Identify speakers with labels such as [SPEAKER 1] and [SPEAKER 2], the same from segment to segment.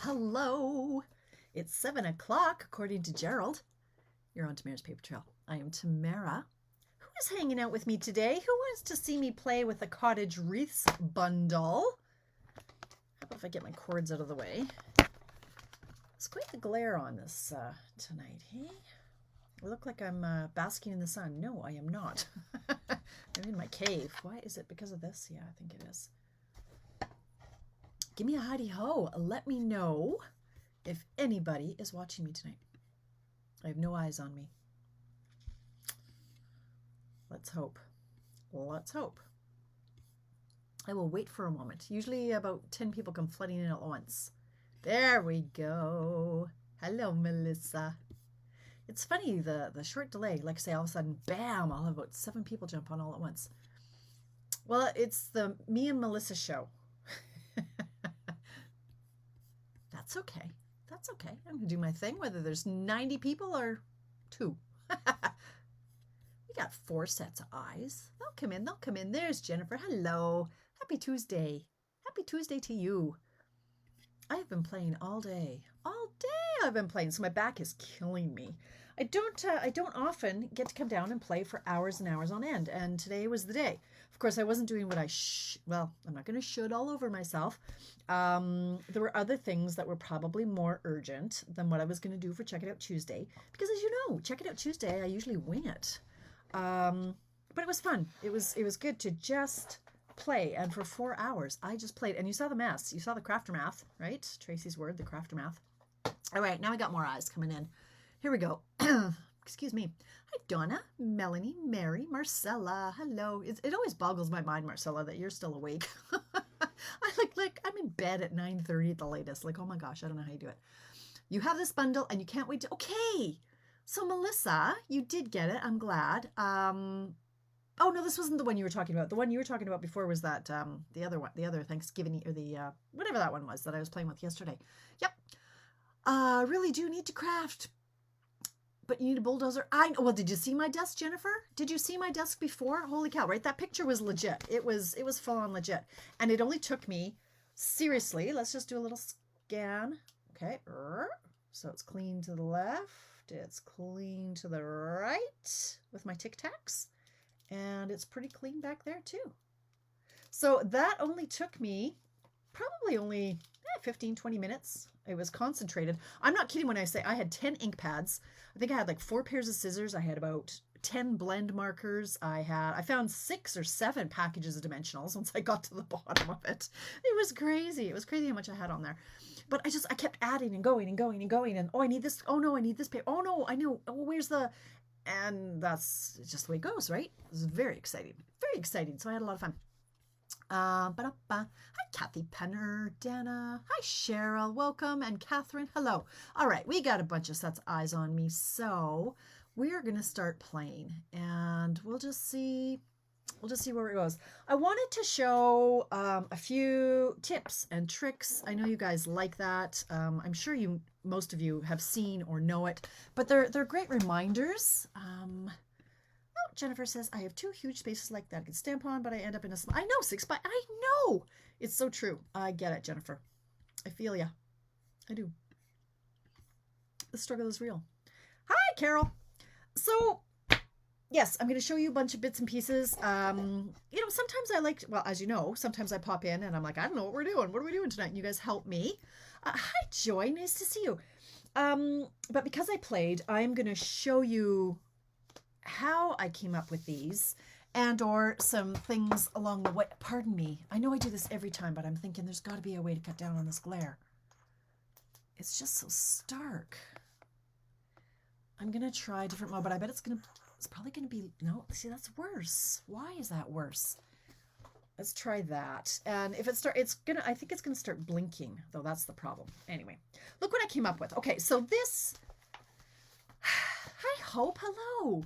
[SPEAKER 1] Hello. It's 7 o'clock, according to Gerald. You're on Tamara's Paper Trail. I am Tamara. Who is hanging out with me today? Who wants to see me play with the Cottage Wreath Bundle? How about if I get my cords out of the way? It's quite the glare on this tonight, hey? I look like I'm basking in the sun. No, I am not. I'm in my cave. Why is it because of this? Yeah, I think it is. Give me a hidey-ho. Let me know if anybody is watching me tonight. I have no eyes on me. Let's hope. Let's hope. I will wait for a moment. Usually about 10 people come flooding in at once. There we go. Hello, Melissa. It's funny, the short delay. Like I say, all of a sudden, bam, I'll have about 7 people jump on all at once. Well, it's the me and Melissa show. That's okay. That's okay. I'm going to do my thing, whether there's 90 people or 2. We got 4 sets of eyes. They'll come in. They'll come in. There's Jennifer. Hello. Happy Tuesday. Happy Tuesday to you. I have been playing all day. All day I've been playing, so my back is killing me. I don't often get to come down and play for hours and hours on end, and today was the day. Of course, I wasn't doing what well, I'm not going to should all over myself. There were other things that were probably more urgent than what I was going to do for Check It Out Tuesday, because as you know, Check It Out Tuesday, I usually wing it. But it was fun. It was good to just play, and for 4 hours, I just played. And you saw the mess. You saw the craftermath, right? Tracy's word, the craftermath. All right, now I got more eyes coming in. Here we go. Excuse me. Hi, Donna, Melanie, Mary, Marcella. Hello. It always boggles my mind, Marcella, that you're still awake. I'm in bed at 9:30 at the latest. Like, oh my gosh, I don't know how you do it. You have this bundle and you can't wait to. Okay. So Melissa, you did get it. I'm glad. Oh no, this wasn't the one you were talking about. The one you were talking about before was that the other one, the other Thanksgiving, or the whatever that one was that I was playing with yesterday. Yep. Really do need to craft, but you need a bulldozer. Well, did you see my desk, Jennifer? Did you see my desk before? Holy cow, right? That picture was legit. It was full on legit. And it only took me, seriously, let's just do a little scan. Okay. So it's clean to the left. It's clean to the right with my Tic Tacs. And it's pretty clean back there too. So that only took me probably only 15, 20 minutes. It was concentrated. I'm not kidding when I say I had 10 ink pads. I think I had like 4 pairs of scissors. I had about 10 blend markers. I found 6 or 7 packages of dimensionals once I got to the bottom of it. It was crazy. It was crazy how much I had on there. But I kept adding and going and going and going. And oh, I need this. Oh no, I need this paper. Oh no, I know. Oh, where's the... And that's just the way it goes, right? It was very exciting. Very exciting. So I had a lot of fun. Hi, Kathy Penner, Dana. Hi, Cheryl. Welcome. And Catherine. Hello. All right. We got a bunch of sets of eyes on me. So we're going to start playing and we'll just see where it goes. I wanted to show a few tips and tricks. I know you guys like that. I'm sure most of you have seen or know it, but they're great reminders. Jennifer says, I have 2 huge spaces like that I can stamp on, but I end up in a small... I know, 6 by... I know! It's so true. I get it, Jennifer. I feel ya. I do. The struggle is real. Hi, Carol. So, yes, I'm going to show you a bunch of bits and pieces. Sometimes I like... Well, as you know, sometimes I pop in and I'm like, I don't know what we're doing. What are we doing tonight? And you guys help me. Hi, Joy. Nice to see you. But because I played, I'm going to show you how I came up with these and or some things along the way. Pardon me. I know I do this every time, but I'm thinking there's got to be a way to cut down on this glare. It's just so stark. I'm going to try a different mode, but I bet it's probably going to be, no, see, that's worse. Why is that worse? Let's try that. And if I think it's going to start blinking, though. That's the problem. Anyway, look what I came up with. Okay. So this, hi, Hope. Hello.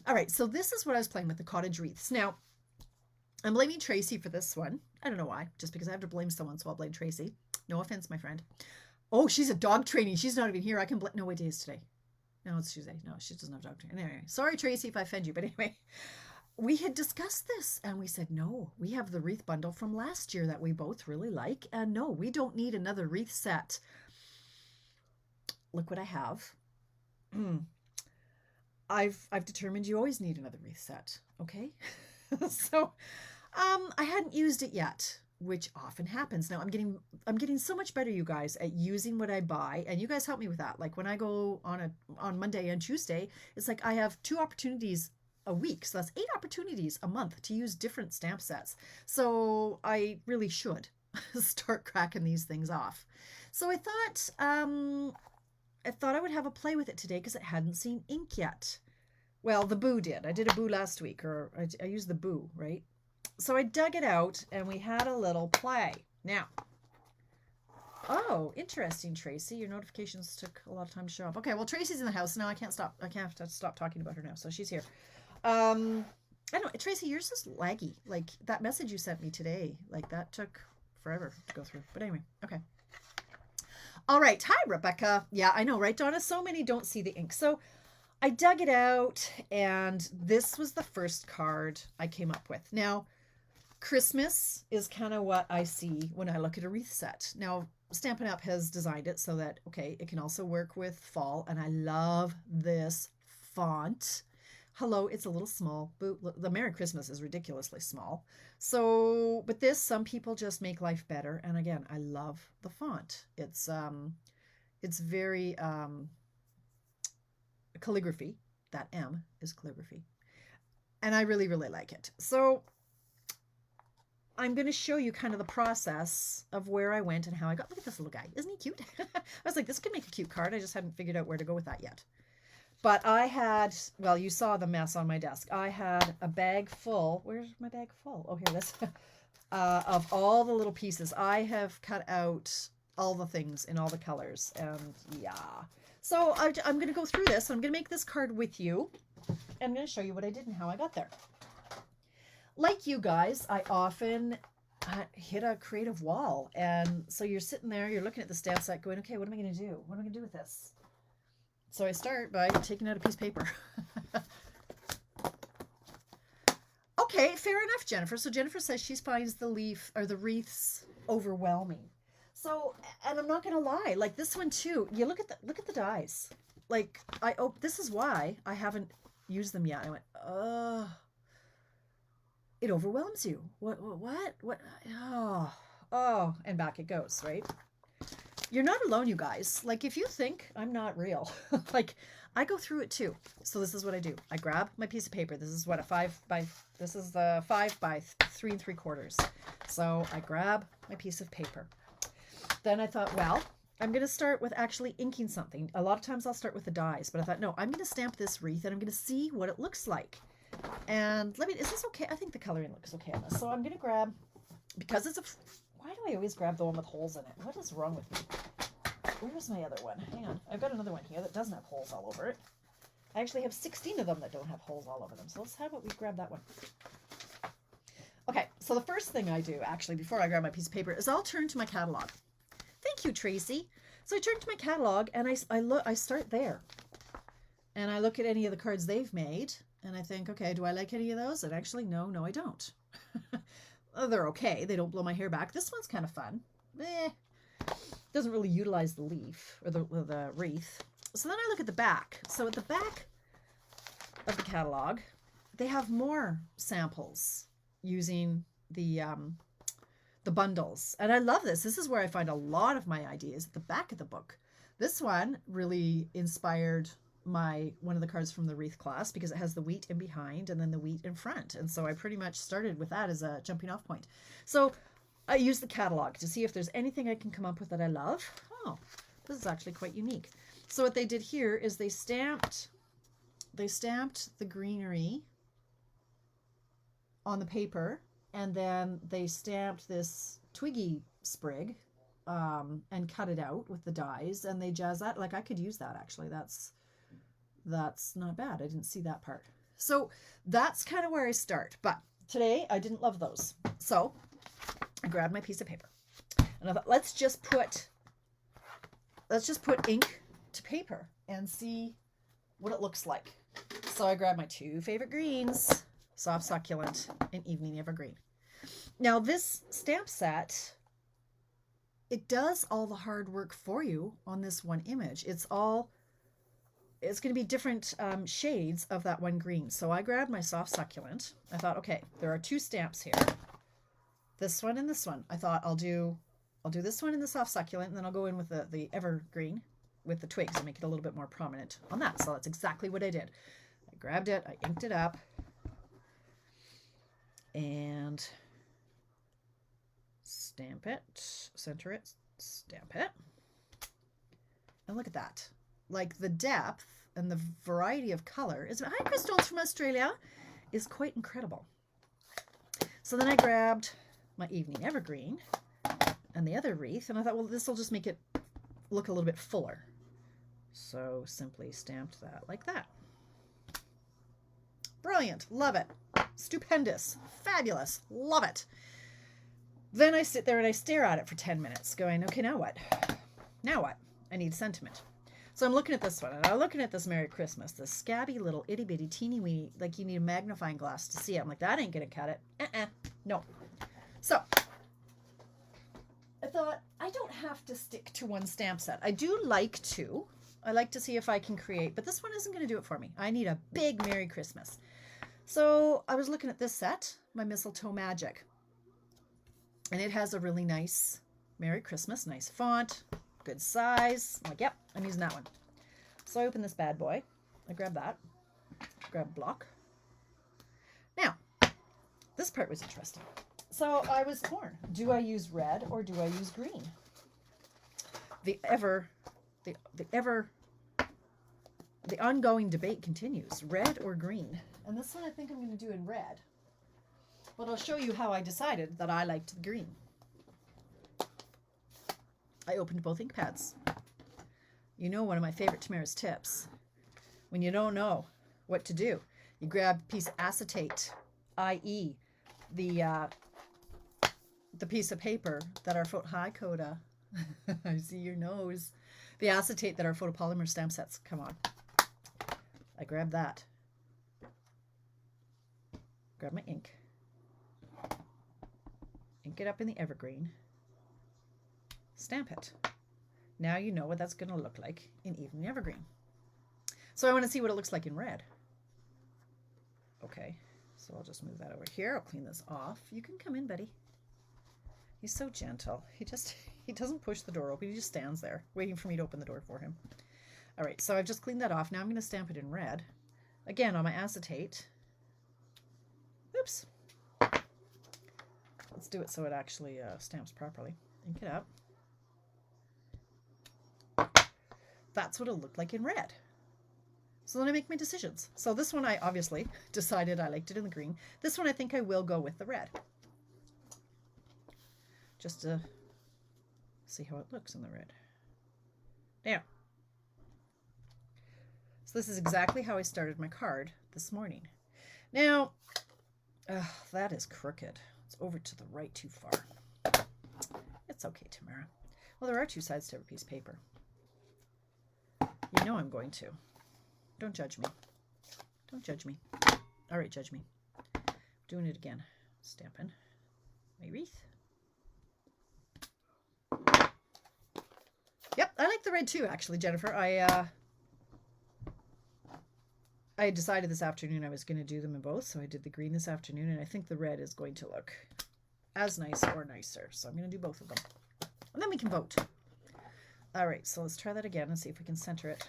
[SPEAKER 1] All right, so this is what I was playing with, the cottage wreaths. Now, I'm blaming Tracy for this one. I don't know why, just because I have to blame someone, so I'll blame Tracy. No offense, my friend. Oh, she's a dog training. She's not even here. I can blame... No, what day is today? No, it's Tuesday. No, she doesn't have dog training. Anyway, sorry, Tracy, if I offend you, but anyway. we had discussed this and we said, no, we have the wreath bundle from last year that we both really like. And no, we don't need another wreath set. Look what I have. I've determined you always need another wreath set. Okay. So, I hadn't used it yet, which often happens. Now I'm getting so much better, you guys, at using what I buy, and you guys help me with that. Like when I go on Monday and Tuesday, it's like I have 2 opportunities a week, so that's 8 opportunities a month to use different stamp sets. So I really should start cracking these things off. So I thought I would have a play with it today because it hadn't seen ink yet. Well, the boo did. I did a boo last week, or I used the boo, right? So I dug it out and we had a little play. Now, oh, interesting, Tracy. Your notifications took a lot of time to show up. Okay, well, Tracy's in the house now. I can't have to stop talking about her now. So she's here. I don't know, Tracy, yours is laggy. Like that message you sent me today, like that took forever to go through. But anyway, okay. All right. Hi, Rebecca. Yeah, I know, right, Donna? So many don't see the ink. So I dug it out, and this was the first card I came up with. Now, Christmas is kind of what I see when I look at a wreath set. Now, Stampin' Up! Has designed it so that, okay, it can also work with fall, and I love this font. Hello, it's a little small. The Merry Christmas is ridiculously small. So, but this, some people just make life better. And again, I love the font. It's very calligraphy. That M is calligraphy. And I really, really like it. So I'm going to show you kind of the process of where I went and how I got. Look at this little guy. Isn't he cute? I was like, this could make a cute card. I just hadn't figured out where to go with that yet. But I had, well, you saw the mess on my desk. I had a bag full. Where's my bag full? Oh, here it is. Of all the little pieces. I have cut out all the things in all the colors. And yeah. So I'm going to go through this. I'm going to make this card with you. I'm going to show you what I did and how I got there. Like you guys, I often hit a creative wall. And so you're sitting there, you're looking at the stamp set going, okay, what am I going to do? What am I going to do with this? So I start by taking out a piece of paper. Okay, fair enough, Jennifer. So Jennifer says she finds the leaf or the wreaths overwhelming. So, and I'm not gonna lie, like this one too. You look at the dies. Like this is why I haven't used them yet. I went, it overwhelms you. What? Oh, and back it goes, right? You're not alone, you guys. Like, if you think I'm not real, like, I go through it too. So this is what I do. I grab my piece of paper. This is what this is the 5 by 3 3/4. So I grab my piece of paper. Then I thought, well, I'm going to start with actually inking something. A lot of times I'll start with the dies, but I thought, no, I'm going to stamp this wreath and I'm going to see what it looks like. And is this okay? I think the coloring looks okay on this. So I'm going to grab, because it's why do I always grab the one with holes in it? What is wrong with me? Where's my other one? Hang on. I've got another one here that doesn't have holes all over it. I actually have 16 of them that don't have holes all over them. So how about we grab that one? Okay, so the first thing I do, actually, before I grab my piece of paper, is I'll turn to my catalog. Thank you, Tracy. So I turn to my catalog, and I start there. And I look at any of the cards they've made, and I think, okay, do I like any of those? And actually, no, I don't. They're okay. They don't blow my hair back. This one's kind of fun. Doesn't really utilize the leaf or the wreath. So then I look at the back. So at the back of the catalog, they have more samples using the bundles. And I love this. This is where I find a lot of my ideas at the back of the book. This one really inspired one of the cards from the wreath class because it has the wheat in behind and then the wheat in front. And so I pretty much started with that as a jumping off point. So I use the catalog to see if there's anything I can come up with that I love. Oh, this is actually quite unique. So what they did here is they stamped the greenery on the paper, and then they stamped this twiggy sprig and cut it out with the dies, and they jazz that. Like, I could use that, actually. That's not bad. I didn't see that part. So that's kind of where I start. But today I didn't love those. So I grabbed my piece of paper and I thought, let's just put ink to paper and see what it looks like. So I grabbed my 2 favorite greens. soft succulent, and evening evergreen. Now this stamp set, it does all the hard work for you on this one image. It's going to be different shades of that one green. So I grabbed my soft succulent. I thought, okay, there are 2 stamps here. This one and this one. I thought I'll do this one in the soft succulent, and then I'll go in with the evergreen with the twigs and make it a little bit more prominent on that. So that's exactly what I did. I grabbed it, I inked it up, and stamp it, center it, stamp it. And look at that. Like the depth and the variety of color is, hi Crystals from Australia, is quite incredible. So then I grabbed my evening evergreen and the other wreath, and I thought, well, this will just make it look a little bit fuller. So simply stamped that like that. Brilliant. Love it. Stupendous. Fabulous. Love it. Then I sit there and I stare at it for 10 minutes going, okay, now what? Now what? I need sentiment. So I'm looking at this one, and I'm looking at this Merry Christmas, this scabby little itty bitty teeny weeny, like you need a magnifying glass to see it. I'm like, that ain't going to cut it. No. So I thought, I don't have to stick to one stamp set. I do like to. I like to see if I can create, but this one isn't going to do it for me. I need a big Merry Christmas. So I was looking at this set, my Mistletoe Magic, and it has a really nice Merry Christmas, nice font, good size. I'm like, yep, I'm using that one. So I open this bad boy. I grab that, grab block. Now, this part was interesting. So I was torn. Do I use red or do I use green? The ongoing debate continues, red or green. And this one I think I'm going to do in red. But I'll show you how I decided that I liked the green. I opened both ink pads. You know, one of my favorite Tamara's tips. When you don't know what to do, you grab a piece of acetate, i.e. the piece of paper that our hi Coda. I see your nose. The acetate that our photopolymer stamp sets come on. I grab that. Grab my ink. Ink it up in the evergreen. Stamp it. Now you know what that's going to look like in evening evergreen. So I want to see what it looks like in red. Okay, so I'll just move that over here. I'll clean this off. You can come in, buddy. He's so gentle. He doesn't push the door open. He just stands there waiting for me to open the door for him. All right, so I've just cleaned that off. Now I'm going to stamp it in red. Again, on my acetate. Oops. Let's do it so it actually stamps properly. Ink it up. That's what it'll look like in red. So then I make my decisions. So this one I obviously decided I liked it in the green. This one I think I will go with the red. Just to see how it looks in the red. Now, so this is exactly how I started my card this morning. Now, that is crooked. It's over to the right too far. It's okay, Tamara. Well, there are 2 sides to every piece of paper. You know I'm going to. Don't judge me. Don't judge me. All right, judge me. Doing it again. Stamping my wreath. Yep, I like the red too, actually, Jennifer. I decided this afternoon I was going to do them in both, so I did the green this afternoon, and I think the red is going to look as nice or nicer. So I'm going to do both of them. And then we can vote. All right, so let's try that again and see if we can center it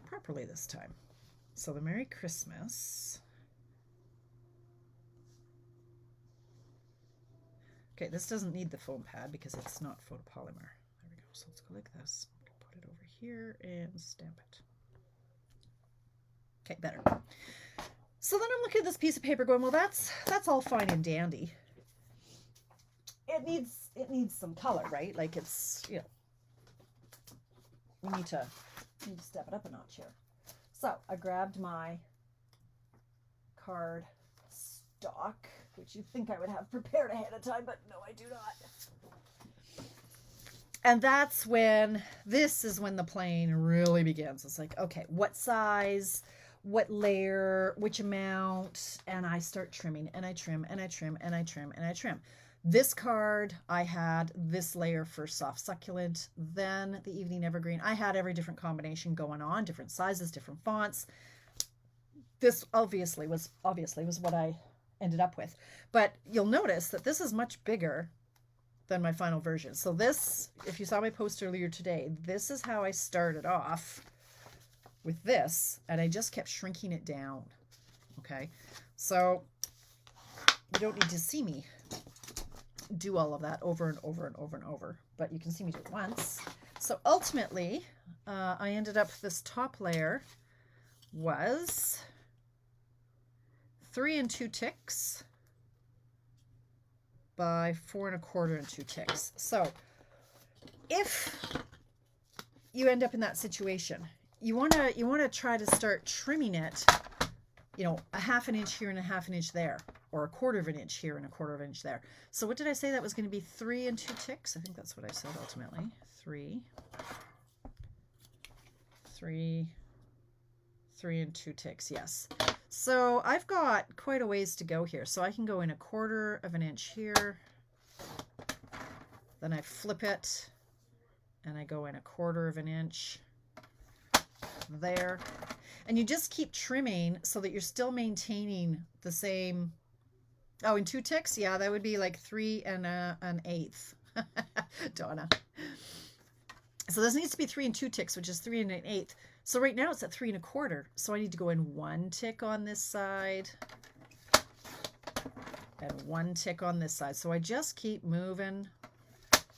[SPEAKER 1] properly this time. So the Merry Christmas. Okay, this doesn't need the foam pad because it's not photopolymer. There we go. So let's go like this. Put it over here and stamp it. Okay, better. So then I'm looking at this piece of paper going, well, that's all fine and dandy. It needs some color, right? Like it's, you know, we need to step it up a notch here. So I grabbed my card stock, which you'd think I would have prepared ahead of time, but no, I do not. And this is when the playing really begins. It's like, okay, what size? what layer, which amount, and I start trimming, and I trim, and I trim, and I trim, and I trim. This card, I had this layer for soft succulent, then the evening evergreen. I had every different combination going on, different sizes, different fonts. This obviously was what I ended up with. But you'll notice that this is much bigger than my final version. So this, if you saw my post earlier today, this is how I started off with this, and I just kept shrinking it down. Okay, so you don't need to see me do all of that over and over and over and over, but you can see me do it once. So ultimately, I ended up, this top layer was 3 2/2 by 4 1/4 2/2. So if you end up in that situation, you want to try to start trimming it, you know, a 1/2 inch here and a 1/2 inch there, or a 1/4 inch here and a 1/4 inch there. So what did I say that was going to be? 3 2/2. I think that's what I said ultimately. 3 2/2. Yes. So I've got quite a ways to go here. So I can go in a 1/4 inch here. Then I flip it and I go in a 1/4 inch there. And you just keep trimming so that you're still maintaining the same. Oh, in 2 ticks? Yeah, that would be like 3 1/8. Donna. So this needs to be 3 2 ticks, which is 3 1/8. So right now it's at 3 1/4. So I need to go in 1 tick on this side and 1 tick on this side. So I just keep moving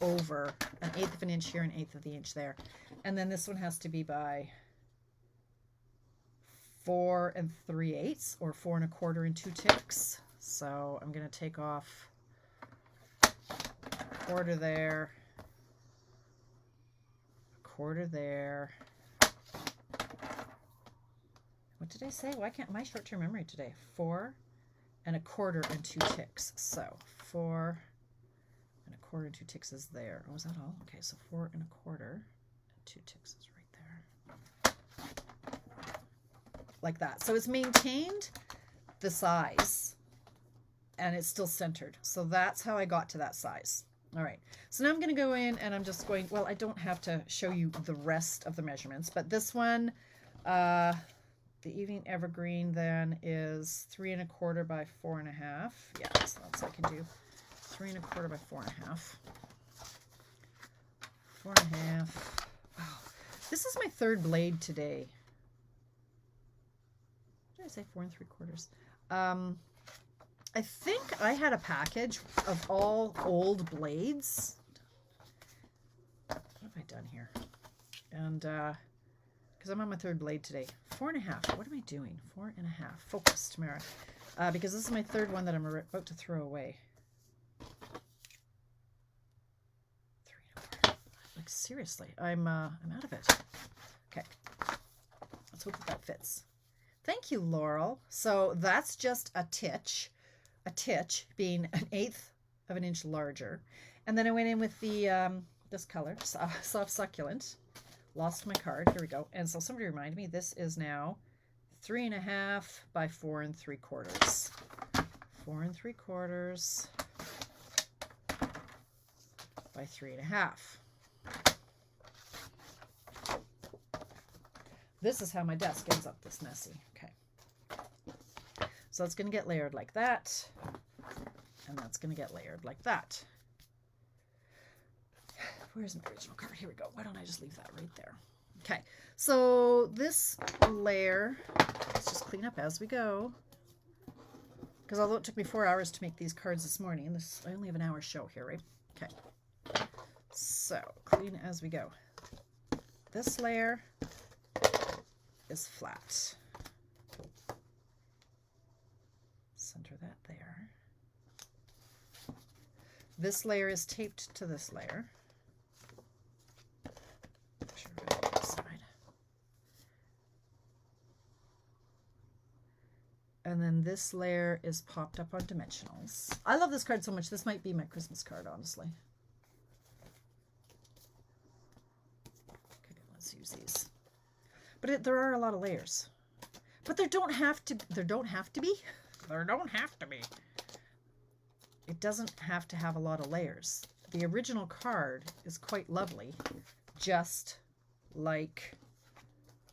[SPEAKER 1] over 1/8 inch here and 1/8 inch there. And then this one has to be by 4 3/8 or 4 1/4 in 2 ticks. So I'm going to take off 1/4 there, 1/4 there. What did I say? Why can't my short-term memory today? 4 1/4 in 2 ticks. So 4 1/4 in 2 ticks is there. Oh, is that all? Okay, so 4 1/4 in 2 ticks is right there. Like that. So it's maintained the size and it's still centered. So that's how I got to that size. All right. So now I'm going to go in and I'm just going, well, I don't have to show you the rest of the measurements, but this one, the evening evergreen then is 3 1/4 by 4 1/2. Yeah, so that's what I can do. 3 1/4 by 4 1/2. 4 1/2. Wow. This is my third blade today. What did I say? 4 3/4. I think I had a package of all old blades. What have I done here? And because I'm on my third blade today. 4 1/2. What am I doing? 4 1/2. Focus, Tamara. Because this is my third one that I'm about to throw away. 3 1/4. Like seriously, I'm out of it. Okay. Let's hope that fits. Thank you, Laurel. So that's just a titch. A titch being 1/8 inch larger. And then I went in with the this color, soft succulent. Lost my card. Here we go. And so somebody reminded me, this is now 3 1/2 by 4 3/4. 4 3/4 by 3 1/2. This is how my desk ends up this messy. Okay. So it's going to get layered like that, and that's going to get layered like that. Where's my original card? Here we go. Why don't I just leave that right there? Okay, so this layer, let's just clean up as we go. Because although it took me 4 hours to make these cards this morning, I only have an hour show here, right? Okay, so clean as we go. This layer is flat. Center that there. This layer is taped to this layer. Make sure we're on the side. And then this layer is popped up on dimensionals. I love this card so much. This might be my Christmas card, honestly. Okay, let's use these. But there are a lot of layers. But there don't have to be. There don't have to be. It doesn't have to have a lot of layers. The original card is quite lovely, just like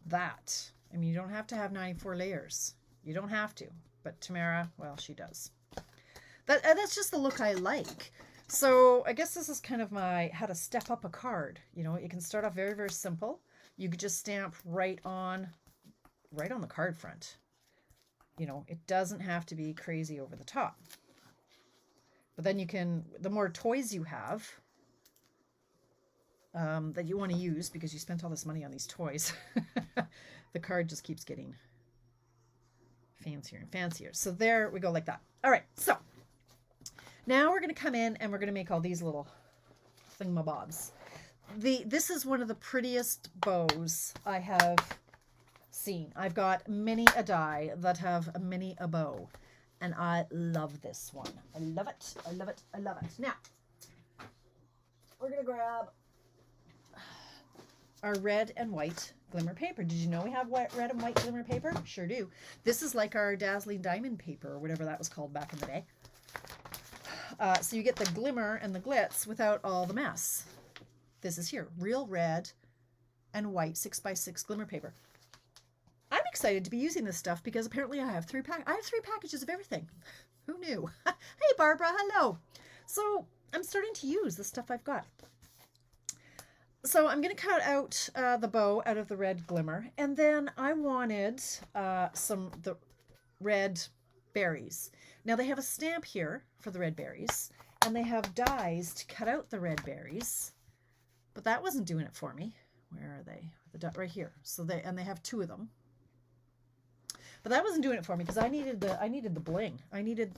[SPEAKER 1] that. I mean, you don't have to have 94 layers. You don't have to. But Tamara, well, she does. That's just the look I like. So I guess this is kind of my how to step up a card. You know, you can start off very, very simple. You could just stamp right on the card front. You know, it doesn't have to be crazy over the top. But then you can, the more toys you have that you want to use because you spent all this money on these toys, the card just keeps getting fancier and fancier. So there we go like that. All right, so now we're going to come in and we're going to make all these little thingamabobs. This is one of the prettiest bows I have seen. I've got many a die that have many a bow. And I love this one. I love it. I love it. I love it. Now, we're going to grab our red and white glimmer paper. Did you know we have red and white glimmer paper? Sure do. This is like our dazzling diamond paper or whatever that was called back in the day. So you get the glimmer and the glitz without all the mess. This is here. Real red and white 6x6 glimmer paper. I'm excited to be using this stuff because apparently I have three packages of everything. Who knew? Hey, Barbara. Hello. So I'm starting to use the stuff I've got. So I'm going to cut out the bow out of the red glimmer. And then I wanted the red berries. Now they have a stamp here for the red berries. And they have dies to cut out the red berries. But that wasn't doing it for me. Where are they? Right here. So they have two of them. But that wasn't doing it for me because I needed the bling. I needed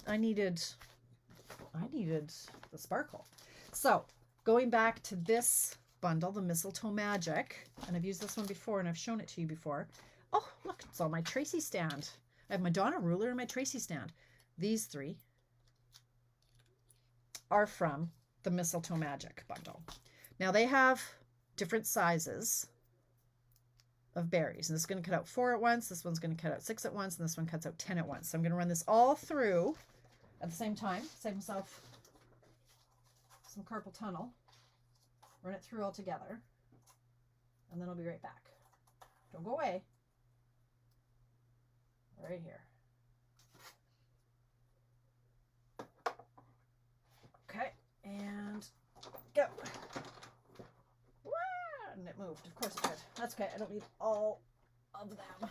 [SPEAKER 1] the sparkle. So going back to this bundle, the Mistletoe Magic, and I've used this one before and I've shown it to you before. Oh, look, it's on my Tracy stand. I have my Donna ruler and my Tracy stand. These three are from the Mistletoe Magic bundle. Now they have different sizes of berries. And this is going to cut out 4 at once. This one's going to cut out 6 at once. And this one cuts out 10 at once. So I'm going to run this all through at the same time. Save myself some carpal tunnel. Run it through all together. And then I'll be right back. Don't go away. Right here. Okay. And go. And it moved. Of course it did. That's okay. I don't need all of them.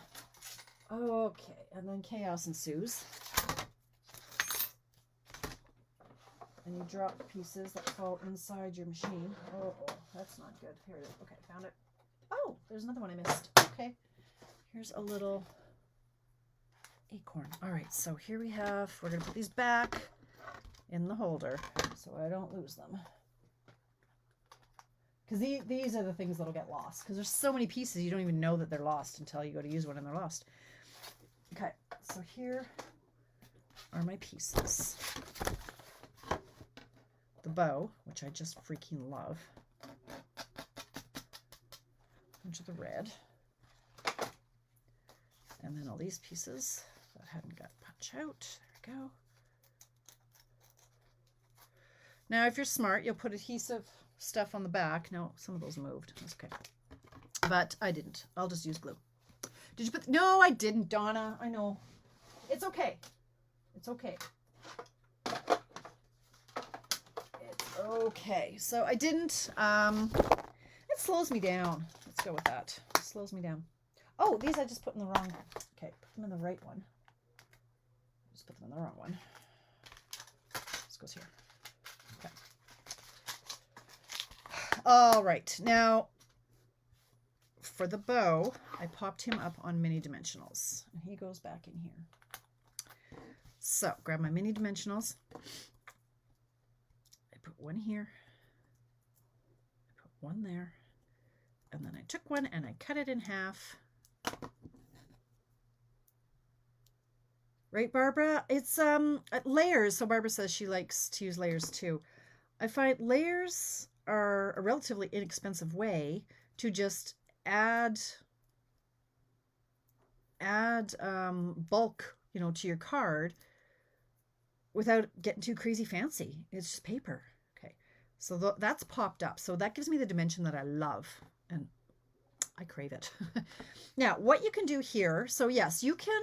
[SPEAKER 1] Okay. And then chaos ensues. And you drop pieces that fall inside your machine. Oh, that's not good. Here it is. Okay, found it. Oh, there's another one I missed. Okay. Here's a little acorn. All right. So here we have, we're going to put these back in the holder so I don't lose them. Because these are the things that'll get lost. Because there's so many pieces, you don't even know that they're lost until you go to use one and they're lost. Okay, so here are my pieces. The bow, which I just freaking love. Bunch of the red. And then all these pieces that hadn't got punch out. There we go. Now, if you're smart, you'll put adhesive stuff on the back. No, some of those moved. That's okay. But I didn't. I'll just use glue. Did you put... No, I didn't, Donna. I know. It's okay. It's okay. It's okay. So I didn't... It slows me down. Let's go with that. It slows me down. Oh, these I just put in the wrong... Okay, put them in the right one. Just put them in the wrong one. This goes here. Okay. All right, now for the bow, I popped him up on mini dimensionals, and he goes back in here. So grab my mini dimensionals. I put one here. I put one there, and then I took one and I cut it in half. Right, Barbara? It's layers. So Barbara says she likes to use layers too. I find layers are a relatively inexpensive way to just add bulk, to your card without getting too crazy fancy. It's just paper. Okay, so that's popped up. So that gives me the dimension that I love, and I crave it. Now, what you can do here, so yes, you can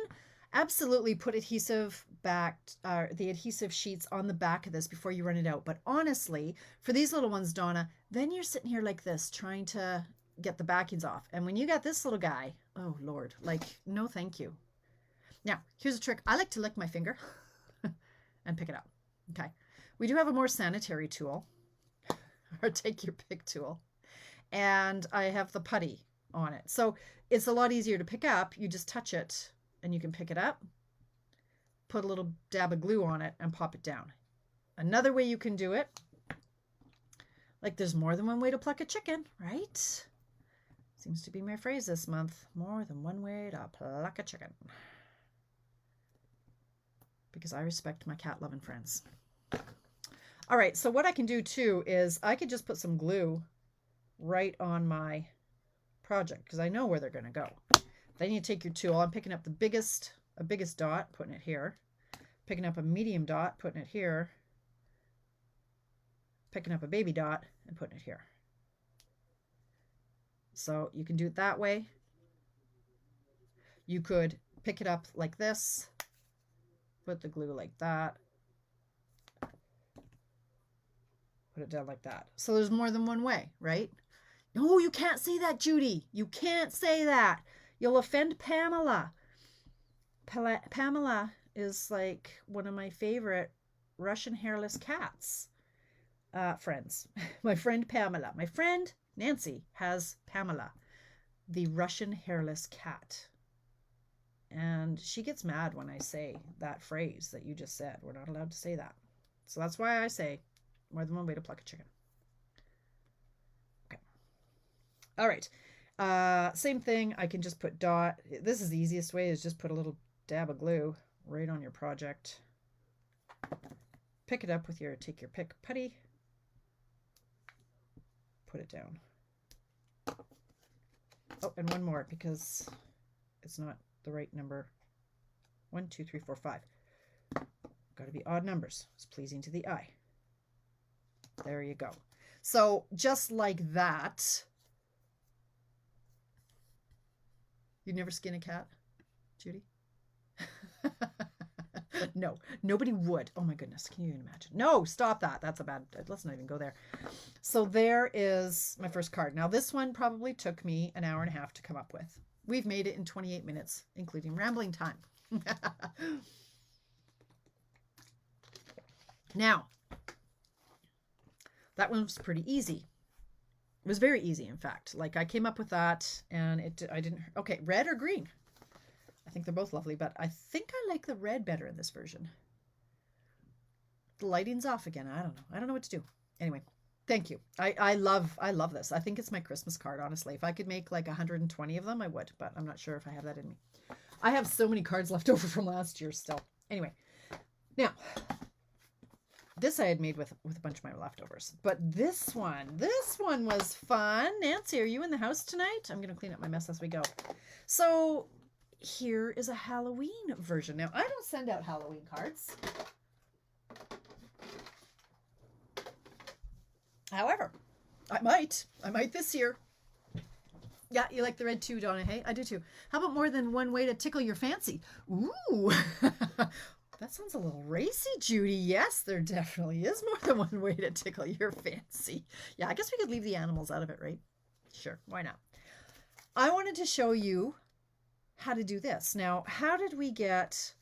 [SPEAKER 1] absolutely put adhesive the adhesive sheets on the back of this before you run it out. But honestly, for these little ones, Donna, then you're sitting here like this trying to get the backings off. And when you got this little guy, oh Lord, like, no thank you. Now, here's a trick. I like to lick my finger and pick it up. Okay. We do have a more sanitary tool, or take your pick tool. And I have the putty on it. So it's a lot easier to pick up. You just touch it and you can pick it up, put a little dab of glue on it and pop it down. Another way you can do it, like there's more than one way to pluck a chicken, right? Seems to be my phrase this month. More than one way to pluck a chicken. Because I respect my cat-loving friends. All right, so what I can do too is I could just put some glue right on my project because I know where they're going to go. Then you take your tool. I'm picking up a biggest dot, putting it here. Picking up a medium dot, putting it here. Picking up a baby dot and putting it here. So you can do it that way. You could pick it up like this. Put the glue like that. Put it down like that. So there's more than one way, right? No, you can't say that, Judy. You can't say that. You'll offend Pamela. Pamela is like one of my favorite Russian hairless cats. Friends. My friend Pamela. My friend Nancy has Pamela, the Russian hairless cat. And she gets mad when I say that phrase that you just said. We're not allowed to say that. So that's why I say more than one way to pluck a chicken. Okay. All right. Same thing. I can just put dot. This is the easiest way, is just put a little dab of glue right on your project. Pick it up with take your pick putty. Put it down. Oh, and one more because it's not the right number. 1, 2, 3, 4, 5. Got to be odd numbers. It's pleasing to the eye. There you go. So just like that. You'd never skin a cat, Judy? No, nobody would. Oh my goodness, can you even imagine? No, stop that. That's a bad, let's not even go there. So there is my first card. Now this one probably took me an hour and a half to come up with. We've made it in 28 minutes, including rambling time. Now, that one was pretty easy. It was very easy, in fact. Like I came up with that and I didn't, okay, red or green? I think they're both lovely, but I think I like the red better in this version. The lighting's off again. I don't know. I don't know what to do. Anyway, thank you. I love this. I think it's my Christmas card, honestly. If I could make like 120 of them, I would, but I'm not sure if I have that in me. I have so many cards left over from last year still. Anyway, now, this I had made with a bunch of my leftovers. But this one was fun. Nancy, are you in the house tonight? I'm going to clean up my mess as we go. So here is a Halloween version. Now, I don't send out Halloween cards. However, I might this year. Yeah, you like the red too, Donna? Hey, I do too. How about more than one way to tickle your fancy? Ooh, that sounds a little racy, Judy. Yes, there definitely is more than one way to tickle your fancy. Yeah, I guess we could leave the animals out of it, right? Sure, why not? I wanted to show you how to do this. Now, how did we get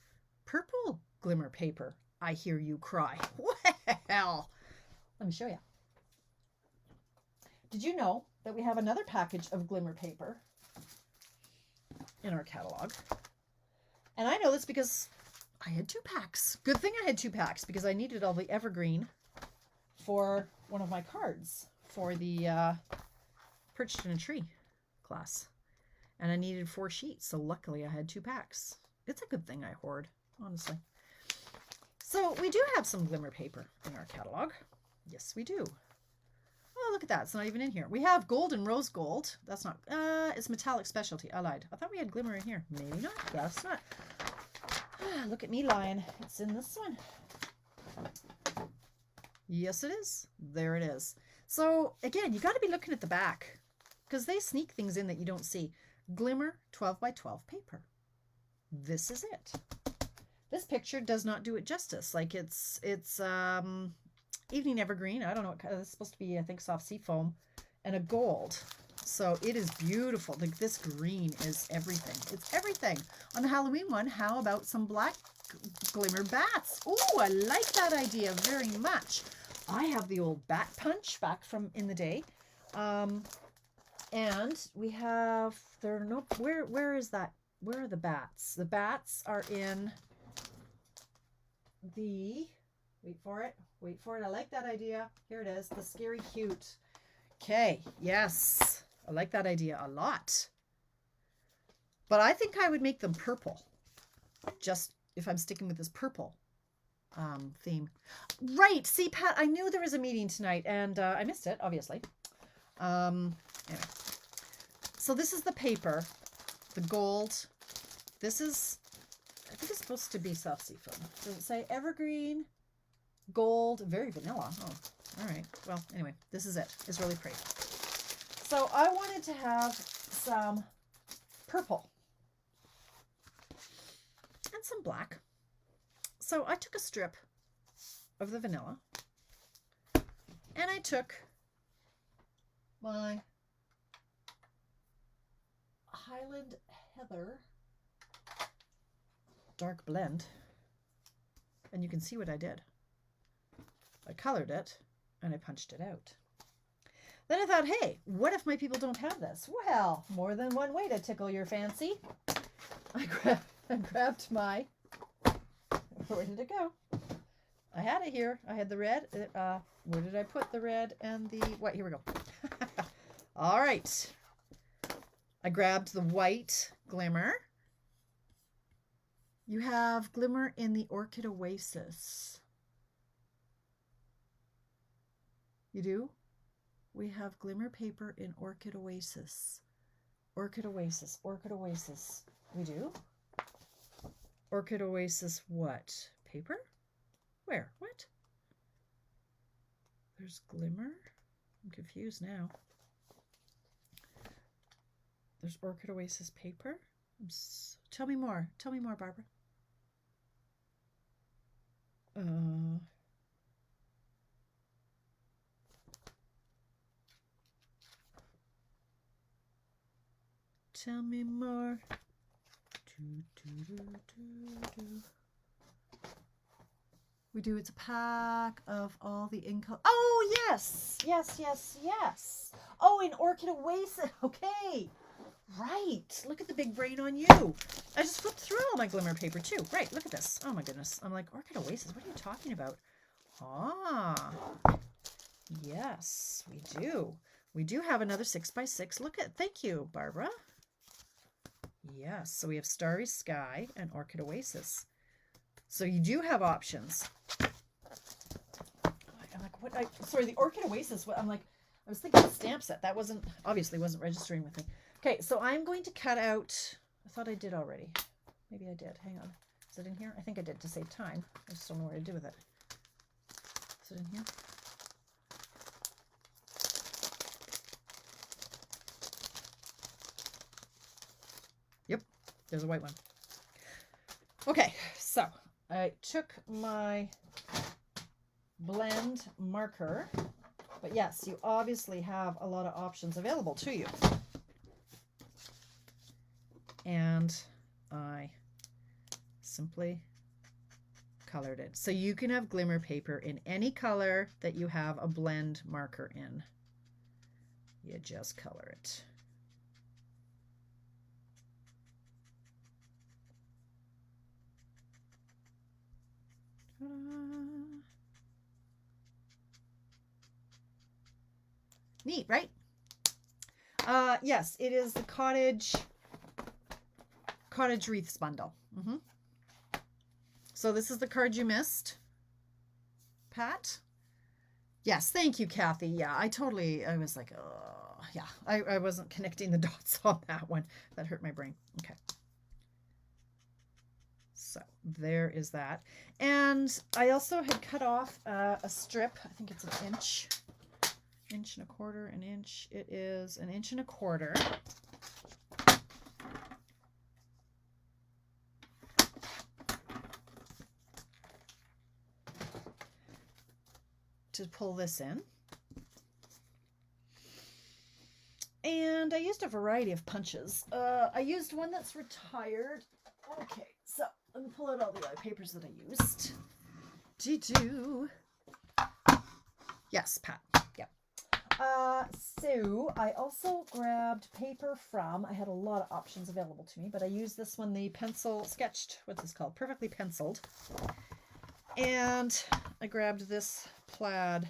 [SPEAKER 1] purple glimmer paper? I hear you cry. Well, let me show you. Did you know that we have another package of glimmer paper in our catalog? And I know this because I had 2 packs. Good thing I had 2 packs because I needed all the evergreen for one of my cards for the Perched in a Tree class. And I needed 4 sheets, so luckily I had 2 packs. It's a good thing I hoard, honestly. So we do have some glimmer paper in our catalog. Yes, we do. Oh, look at that. It's not even in here. We have gold and rose gold. That's not, it's metallic specialty. I lied. I thought we had glimmer in here. Maybe not. That's not. Look at me lying. It's in this one. Yes, it is. There it is. So again, you got to be looking at the back because they sneak things in that you don't see. Glimmer 12 by 12 paper. This is it. This picture does not do it justice. Like it's evening evergreen. I don't know what kind of, it's supposed to be, I think, soft sea foam and a gold. So it is beautiful. Like this green is everything. It's everything. On the Halloween one, how about some black glimmer bats? Oh, I like that idea very much. I have the old bat punch back from in the day. And we have, there are no, where is that? Where are the bats? The bats are in the, wait for it. I like that idea. Here it is, the Scary Cute. Okay, yes. I like that idea a lot. But I think I would make them purple. Just if I'm sticking with this purple theme. Right, see, Pat, I knew there was a meeting tonight and I missed it, obviously. Anyway. So this is the paper, the gold. This is, I think it's supposed to be soft sea foam. Does it say evergreen, gold, very vanilla? Oh, all right. Well, anyway, this is it. It's really pretty. So I wanted to have some purple and some black. So I took a strip of the vanilla and I took my Highland Heather dark blend, and you can see what I did. I colored it and I punched it out. Then I thought, hey, what if my people don't have this? Well, more than one way to tickle your fancy. I grabbed my, where did it go? I had it here. I had the red. Where did I put the red and the white? Here we go. All right. I grabbed the white glimmer. You have glimmer in the Orchid Oasis. You do? We have glimmer paper in Orchid Oasis. Orchid Oasis, Orchid Oasis. We do? Orchid Oasis what? Paper? Where? What? There's glimmer? I'm confused now. There's Orchid Oasis paper? Tell me more. Tell me more, Barbara. Tell me more. We do. It's a pack of all the income. Oh, yes. Yes, yes, yes. Oh, in Orchid Oasis. Okay. Right. Look at the big brain on you. I just flipped through all my glimmer paper too. Right. Look at this. Oh my goodness. I'm like, Orchid Oasis. What are you talking about? Ah. Yes, we do. We do have another 6x6. Look at, thank you, Barbara. Yes, so we have Starry Sky and Orchid Oasis. So you do have options. I'm like, what? Sorry, the Orchid Oasis. What? I'm like, I was thinking stamp set. That obviously wasn't registering with me. Okay, so I'm going to cut out. I thought I did already. Maybe I did. Hang on. Is it in here? I think I did to save time. I just don't know what to do with it. Is it in here? Yep, there's a white one. Okay, so I took my blend marker, but yes, you obviously have a lot of options available to you. And I simply colored it. So you can have glimmer paper in any color that you have a blend marker in. You just color it. Neat, right? Yes, it is the Cottage Wreath Bundle. So this is the card you missed, Pat. Yes, thank you, Kathy. Yeah, I was like, oh, yeah, I wasn't connecting the dots on that one. That hurt my brain. Okay. So there is that. And I also had cut off a strip. I think it's an inch and a quarter, an inch. It is an inch and a quarter. To pull this in. And I used a variety of punches. I used one that's retired. Okay, so let me pull out all the other papers that I used. Yes, Pat. Yeah. So I also grabbed paper from, I had a lot of options available to me, but I used this one, the pencil sketched, what's this called? Perfectly Penciled. And I grabbed this plaid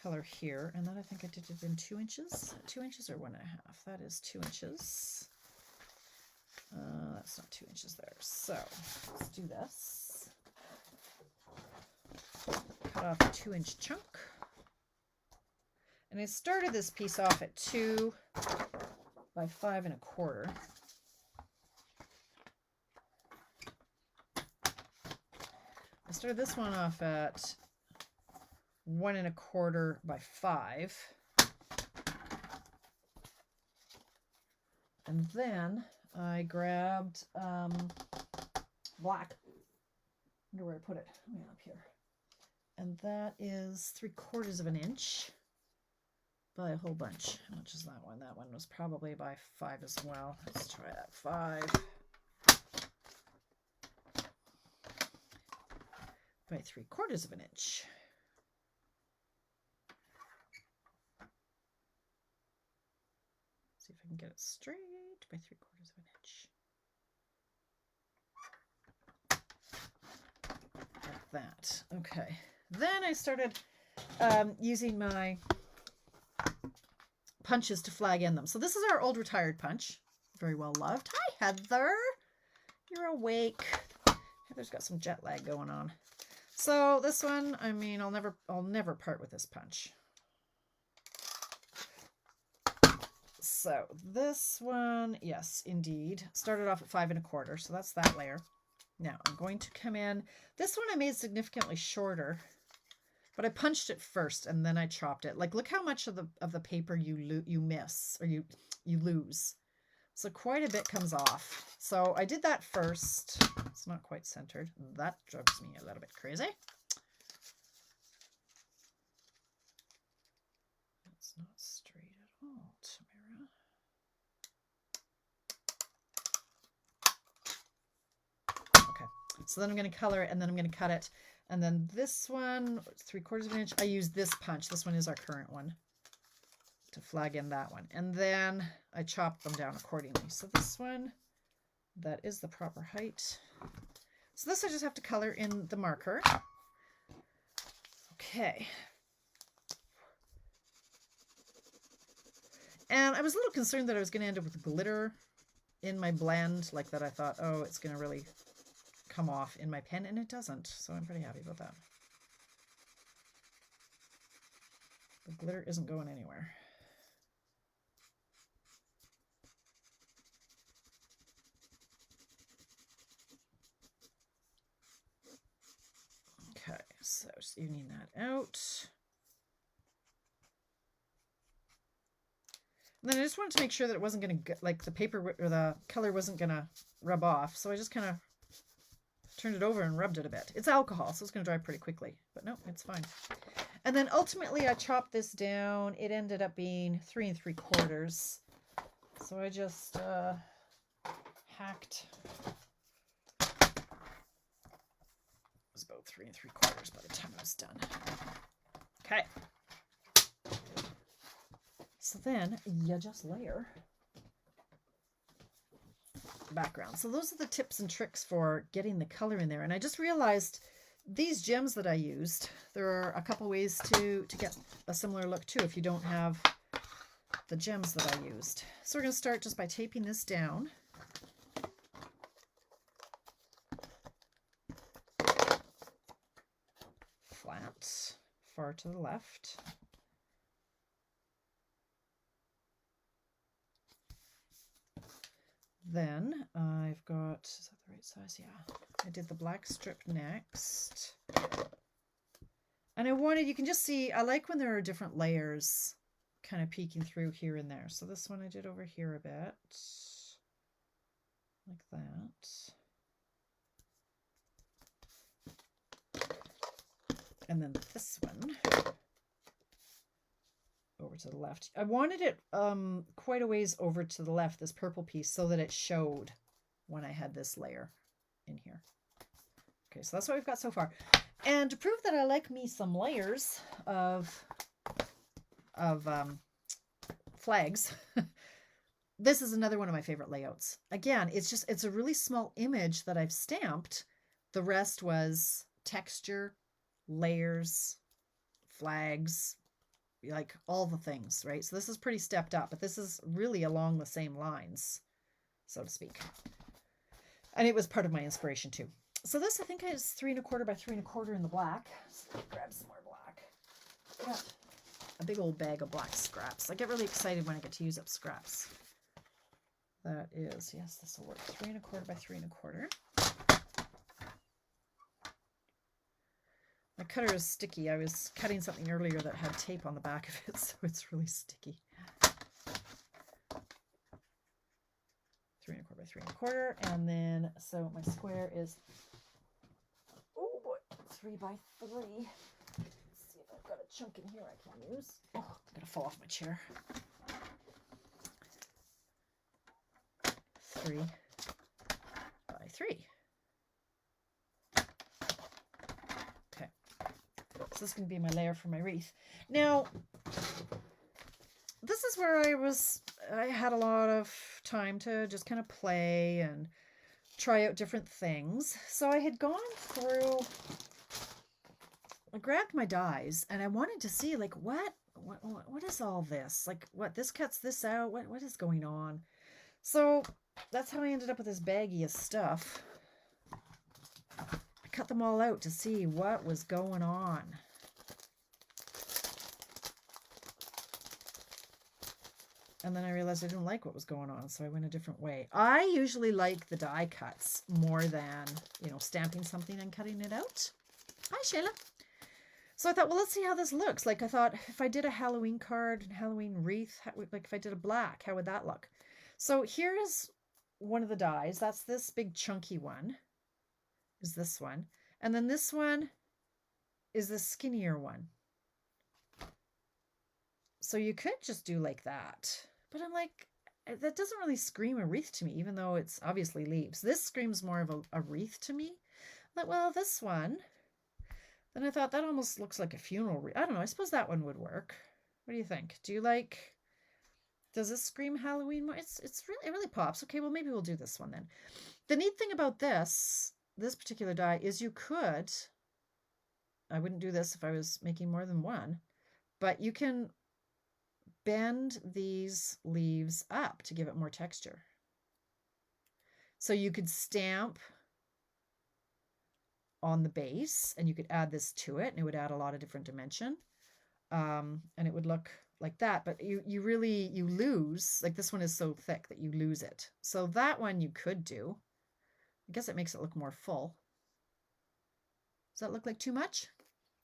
[SPEAKER 1] color here, and then I think I did it in 2 inches. 2 inches or 1.5? That is 2 inches. That's not 2 inches there. So let's do this. Cut off a 2-inch chunk. And I started this piece off at 2 by 5 1/4. I started this one off at 1 1/4 by 5. And then I grabbed black. I wonder where I put it. Oh, yeah, up here. And that is 3/4 of an inch by a whole bunch. How much is that one? That one was probably by 5 as well. Let's try that. 5 by 3/4 of an inch. See if I can get it straight by 3/4 of an inch. Like that. Okay. Then I started using my punches to flag in them. So this is our old retired punch. Very well loved. Hi, Heather. You're awake. Heather's got some jet lag going on. So this one, I mean, I'll never part with this punch. So this one, yes, indeed. Started off at 5 1/4, so that's that layer. Now I'm going to come in. This one I made significantly shorter, but I punched it first and then I chopped it. Like, look how much of the paper you miss or you lose. So quite a bit comes off. So I did that first. It's not quite centered. That drives me a little bit crazy. That's not straight at all, Tamara. Okay, so then I'm going to color it and then I'm going to cut it. And then this one, 3/4 of an inch, I use this punch. This one is our current one to flag in that one. And then I chop them down accordingly. So this one, that is the proper height. So this I just have to color in the marker. Okay. And I was a little concerned that I was going to end up with glitter in my blend, like that. I thought, oh, it's going to really come off in my pen, and it doesn't. So I'm pretty happy about that. The glitter isn't going anywhere. Okay, so just evening that out. And then I just wanted to make sure that it wasn't going to, like, the paper or the color wasn't going to rub off. So I just kind of turned it over and rubbed it a bit. It's alcohol, so it's going to dry pretty quickly. But no, it's fine. And then ultimately I chopped this down. It ended up being 3 3/4. So I just hacked. It was about 3 3/4 by the time I was done. Okay. So then you just layer the background. So those are the tips and tricks for getting the color in there. And I just realized these gems that I used, there are a couple ways to get a similar look too if you don't have the gems that I used. So we're going to start just by taping this down. Flat, far to the left. Then I've got, is that the right size? Yeah. I did the black strip next. And I wanted, you can just see, I like when there are different layers kind of peeking through here and there. So this one I did over here a bit, like that. And then this one over to the left. I wanted it quite a ways over to the left, this purple piece, so that it showed when I had this layer in here. Okay, so that's what we've got so far. And to prove that I like me some layers of flags, this is another one of my favorite layouts. Again, it's a really small image that I've stamped. The rest was texture, layers, flags, like all the things, right? So this is pretty stepped up, but this is really along the same lines, so to speak. And it was part of my inspiration too. So this, I think, is 3 1/4 by 3 1/4 in the black. So grab some more black. I got a big old bag of black scraps. I get really excited when I get to use up scraps. That is, yes, this will work. 3 1/4 by 3 1/4. My cutter is sticky. I was cutting something earlier that had tape on the back of it, so it's really sticky. 3 1/4 by 3 1/4, and then so my square is, oh boy, 3 by 3. Let's see if I've got a chunk in here I can use. Oh, I'm gonna fall off my chair. 3 by 3. Okay, so this is going to be my layer for my wreath. Now, this is where I had a lot of time to just kind of play and try out different things. So I had gone through, I grabbed my dies and I wanted to see, like, what is all this? Like, what, this cuts this out? What is going on? So that's how I ended up with this baggie of stuff. I cut them all out to see what was going on. And then I realized I didn't like what was going on, so I went a different way. I usually like the die cuts more than, you know, stamping something and cutting it out. Hi, Shayla. So I thought, well, let's see how this looks. Like, I thought if I did a Halloween card and Halloween wreath, like if I did a black, how would that look? So here is one of the dies. That's this big chunky one, is this one. And then this one is the skinnier one. So you could just do like that. But I'm like, that doesn't really scream a wreath to me, even though it's obviously leaves. This screams more of a wreath to me. I'm like, well, this one. Then I thought that almost looks like a funeral wreath. I don't know. I suppose that one would work. What do you think? Do you like, does this scream Halloween more? It really pops. Okay, well, maybe we'll do this one then. The neat thing about this particular die is you could, I wouldn't do this if I was making more than one, but you can bend these leaves up to give it more texture. So you could stamp on the base and you could add this to it and it would add a lot of different dimension. And it would look like that, but you lose, like this one is so thick that you lose it. So that one you could do. I guess it makes it look more full. Does that look like too much?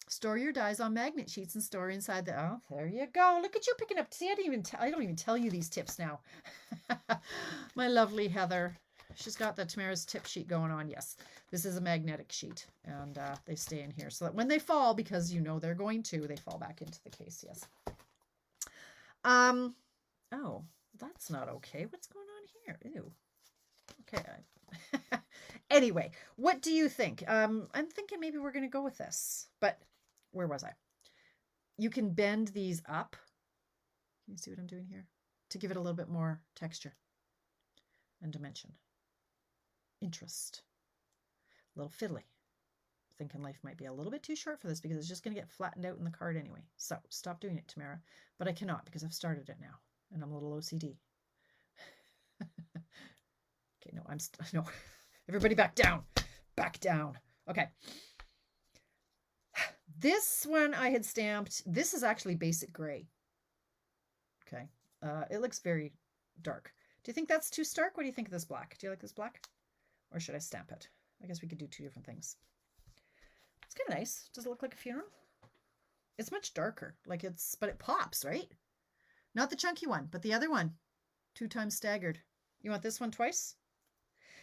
[SPEAKER 1] Store your dies on magnet sheets and store inside the, oh, there you go. Look at you picking up. See, I don't even tell you these tips now. My lovely Heather. She's got the Tamara's tip sheet going on. Yes, this is a magnetic sheet and they stay in here so that when they fall, because you know they're going to, they fall back into the case. Yes. Oh, that's not okay. What's going on here? Ew. Okay. Anyway, what do you think? I'm thinking maybe we're going to go with this, but where was I? You can bend these up. Can you see what I'm doing here? To give it a little bit more texture and dimension. Interest. A little fiddly. Thinking life might be a little bit too short for this because it's just going to get flattened out in the card anyway. So stop doing it, Tamara. But I cannot because I've started it now and I'm a little OCD. Okay, no, no. Everybody back down. Back down. Okay. This one I had stamped. This is actually basic gray. Okay. It looks very dark. Do you think that's too stark? What do you think of this black? Do you like this black? Or should I stamp it? I guess we could do two different things. It's kind of nice. Does it look like a funeral? It's much darker. Like but it pops, right? Not the chunky one, but the other one. 2 times staggered. You want this one twice?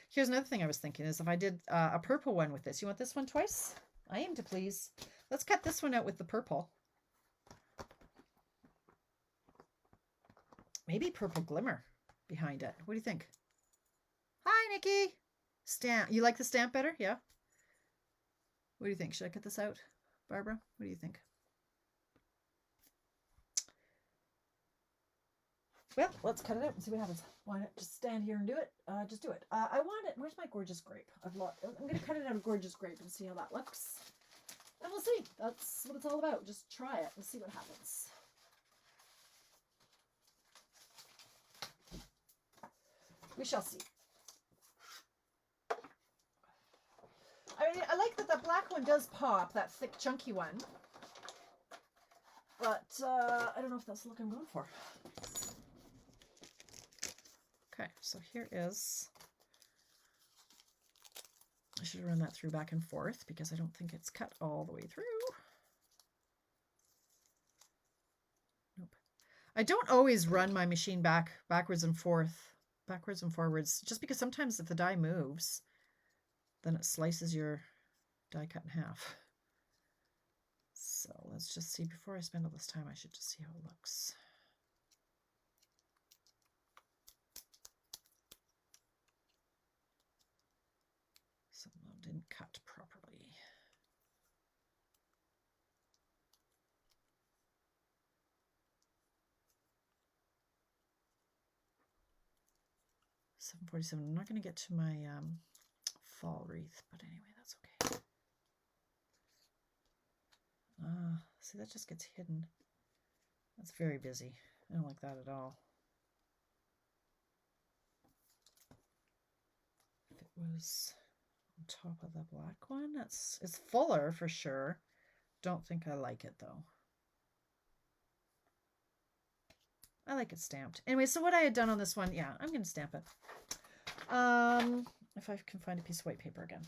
[SPEAKER 1] Here's another thing I was thinking is if I did a purple one with this. You want this one twice? I aim to please. Let's cut this one out with the purple. Maybe purple glimmer behind it. What do you think? Hi, Nikki. Stamp. You like the stamp better? Yeah. What do you think? Should I cut this out? Barbara, what do you think? Well, let's cut it out and see what happens. Why not just stand here and do it? Just do it. I want it. Where's my gorgeous grape? I'm going to cut it out of gorgeous grape and see how that looks. And we'll see. That's what it's all about. Just try it and see what happens. We shall see. I mean, I like that the black one does pop, that thick, chunky one. But I don't know if that's the look I'm going for. Okay, so here is... I should run that through back and forth because I don't think it's cut all the way through. Nope. I don't always run my machine backwards and forwards, just because sometimes if the die moves, then it slices your die cut in half. So let's just see, before I spend all this time, I should just see how it looks. Some of them didn't cut properly. $7.47. I'm not going to get to my fall wreath, but anyway, that's okay. See, that just gets hidden. That's very busy. I don't like that at all. If it was on top of the black one, it's fuller for sure. Don't think I like it though. I like it stamped. Anyway, so what I had done on this one, yeah, I'm going to stamp it. If I can find a piece of white paper again.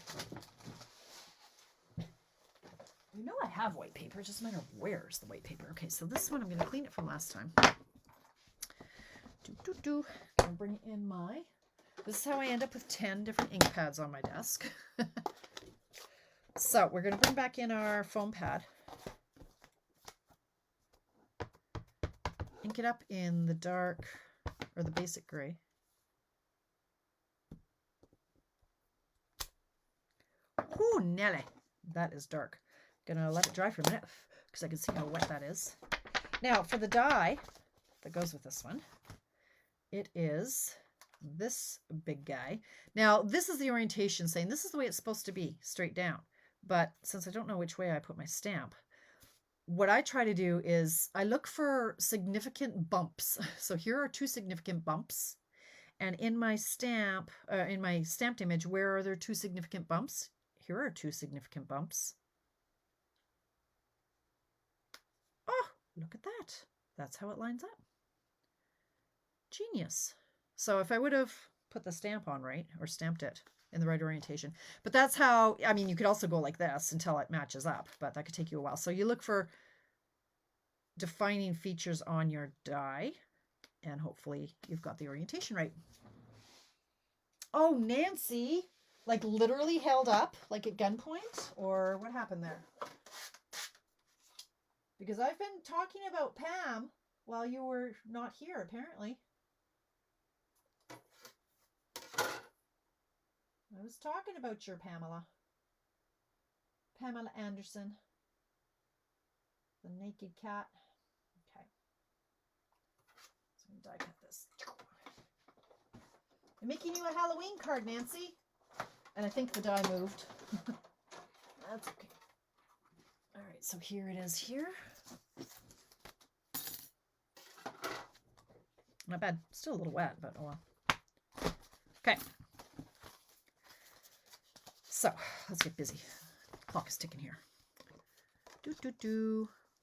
[SPEAKER 1] You know I have white paper, it's just a matter of where's the white paper. Okay, so this one I'm going to clean it from last time. I'll bring in my... This is how I end up with 10 different ink pads on my desk. So we're going to bring back in our foam pad. Ink it up in the dark, or the basic gray. Ooh, Nelly. That is dark. Gonna let it dry for a minute because I can see how wet that is. Now for the die that goes with this one, it is this big guy. Now this is the orientation saying this is the way it's supposed to be, straight down. But since I don't know which way I put my stamp, what I try to do is I look for significant bumps. So here are 2 significant bumps. And in my stamp, in my stamped image, where are there 2 significant bumps? Here are 2 significant bumps. Oh, look at that. That's how it lines up. Genius. So if I would have put the stamp on right, or stamped it in the right orientation, but that's how, I mean, you could also go like this until it matches up, but that could take you a while. So you look for defining features on your die, and hopefully you've got the orientation right. Oh, Nancy, like literally held up like at gunpoint, or what happened there? Because I've been talking about Pam while you were not here, apparently. I was talking about your Pamela. Pamela Anderson. The naked cat. Okay. So I'm going to die cut this. I'm making you a Halloween card, Nancy. And I think the die moved. That's okay. All right, so here it is here. Not bad. Still a little wet, but oh well. Okay. So let's get busy. Clock is ticking here.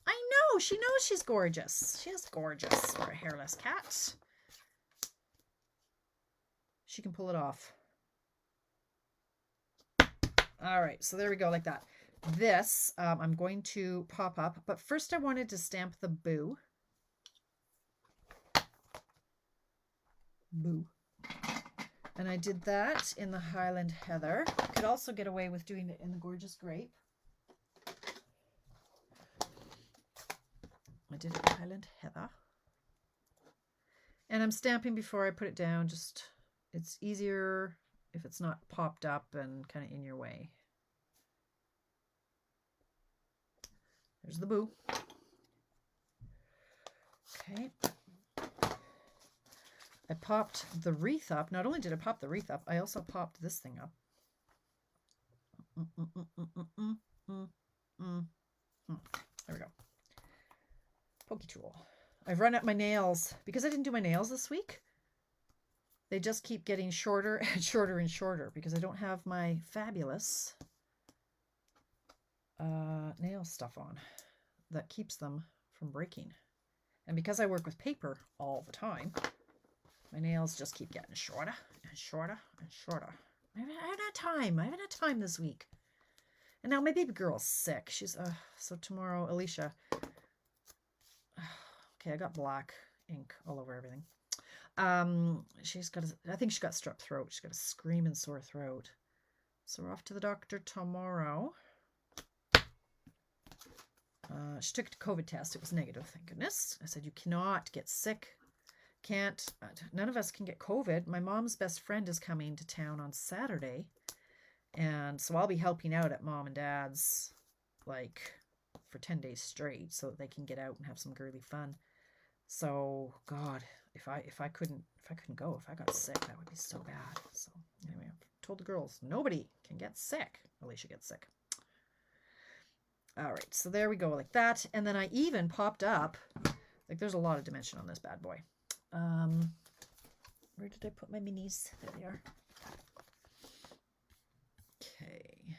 [SPEAKER 1] I know, she knows she's gorgeous. She is gorgeous for a hairless cat. She can pull it off. All right, so there we go, like that. This I'm going to pop up, but first I wanted to stamp the boo. Boo. And I did that in the Highland Heather. Could also get away with doing it in the Gorgeous Grape. I did it in Highland Heather. And I'm stamping before I put it down. Just, it's easier if it's not popped up and kind of in your way. There's the boo. Okay. I popped the wreath up. Not only did I pop the wreath up, I also popped this thing up. There we go. Pokey tool. I've run out my nails because I didn't do my nails this week. They just keep getting shorter and shorter and shorter because I don't have my fabulous nail stuff on that keeps them from breaking. And because I work with paper all the time, my nails just keep getting shorter and shorter and shorter. I haven't had time. I haven't had time this week. And now my baby girl's sick. She's, so tomorrow, Alicia. Okay, I got black ink all over everything. She's got, I think she got strep throat. She's got a screaming sore throat. So we're off to the doctor tomorrow. She took a COVID test. It was negative, thank goodness. I said, you cannot get sick. Can't, none of us can get COVID. My mom's best friend is coming to town on Saturday. And so I'll be helping out at mom and dad's, like, for 10 days straight so that they can get out and have some girly fun. So, God, if I couldn't go, if I got sick, that would be so bad. So anyway, I told the girls, nobody can get sick. Alicia gets sick. All right, so there we go, like that. And then I even popped up, like there's a lot of dimension on this bad boy. Where did I put my minis? There they are. Okay.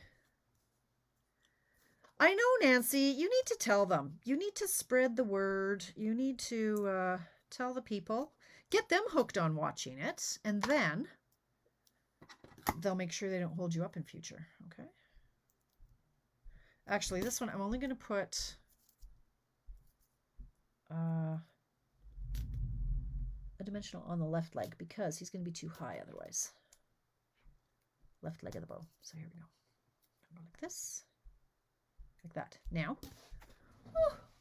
[SPEAKER 1] I know, Nancy, you need to tell them. You need to spread the word. You need to tell the people. Get them hooked on watching it. And then they'll make sure they don't hold you up in future. Okay. Actually, this one, I'm only going to put a dimensional on the left leg because he's going to be too high otherwise. Left leg of the bow. So here we go. Go like this. Like that. Now,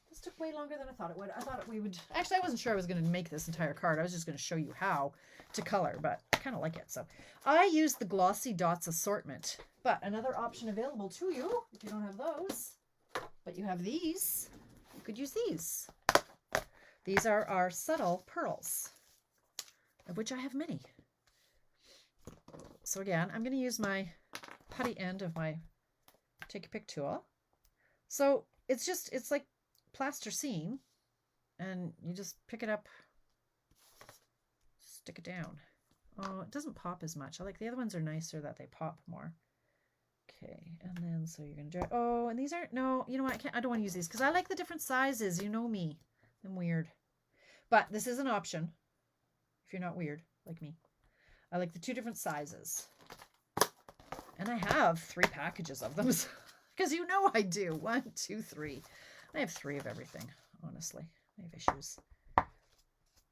[SPEAKER 1] this took way longer than I thought it would. I thought we would, actually I wasn't sure I was going to make this entire card. I was just going to show you how to color, but I kind of like it. So I used the Glossy Dots assortment, but another option available to you if you don't have those, but you have these, you could use these. These are our subtle pearls, of which I have many. So again, I'm going to use my putty end of my Take a Pick tool. So it's like plasticine, and you just pick it up, stick it down. Oh, it doesn't pop as much. I like the other ones are nicer that they pop more. Okay, and then so you're gonna do it. Oh, and these aren't, no, you know what? I don't want to use these because I like the different sizes. You know me, I'm weird, but this is an option if you're not weird like me. I like the 2 different sizes, and I have 3 packages of them. Because you know I do. 1, 2, 3. I have 3 of everything, honestly. I have issues.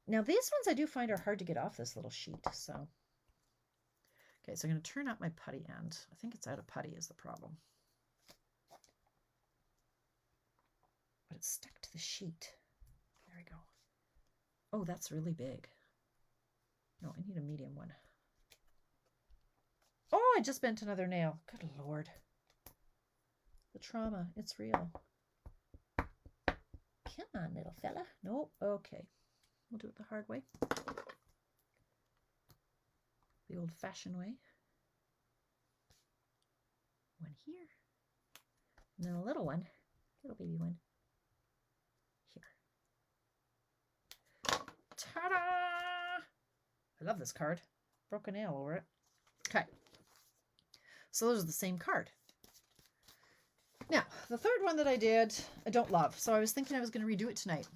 [SPEAKER 1] Now, these ones I do find are hard to get off this little sheet. So, okay, so I'm going to turn up my putty end. I think it's out of putty is the problem. But it's stuck to the sheet. There we go. Oh, that's really big. No, I need a medium one. Oh, I just bent another nail. Good Lord. The trauma, it's real. Come on, little fella. Nope. Okay. We'll do it the hard way. The old-fashioned way. One here. And then a little one. Little baby one. Here. Ta-da! I love this card. Broke a nail over it. Okay. So those are the same card. Now, the third one that I did, I don't love. So I was thinking I was going to redo it tonight.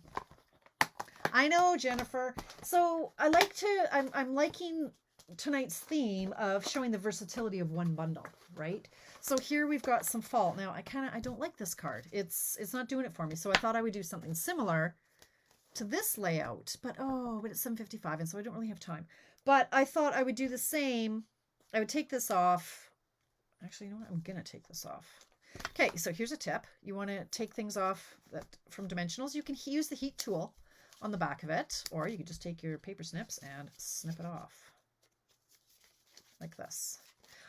[SPEAKER 1] I know, Jennifer. So I'm liking tonight's theme of showing the versatility of one bundle, right? So here we've got some fall. Now I don't like this card. It's not doing it for me. So I thought I would do something similar to this layout, but it's 7:55, and so I don't really have time. But I thought I would do the same. I would take this off. Actually, you know what? I'm gonna take this off. Okay, so here's a tip. You want to take things off from dimensionals. You can use the heat tool on the back of it, or you can just take your paper snips and snip it off like this.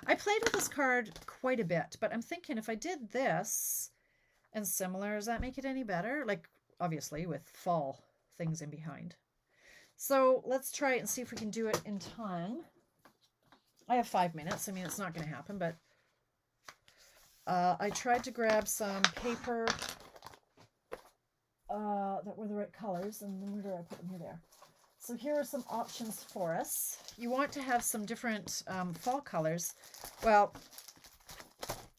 [SPEAKER 1] I played with this card quite a bit, but I'm thinking if I did this and similar, does that make it any better? Like, obviously, with fall things in behind. So let's try it and see if we can do it in time. I have 5 minutes. I mean, it's not going to happen, but I tried to grab some paper that were the right colors, and then where did I put them? Here they are. So here are some options for us. You want to have some different fall colors. Well,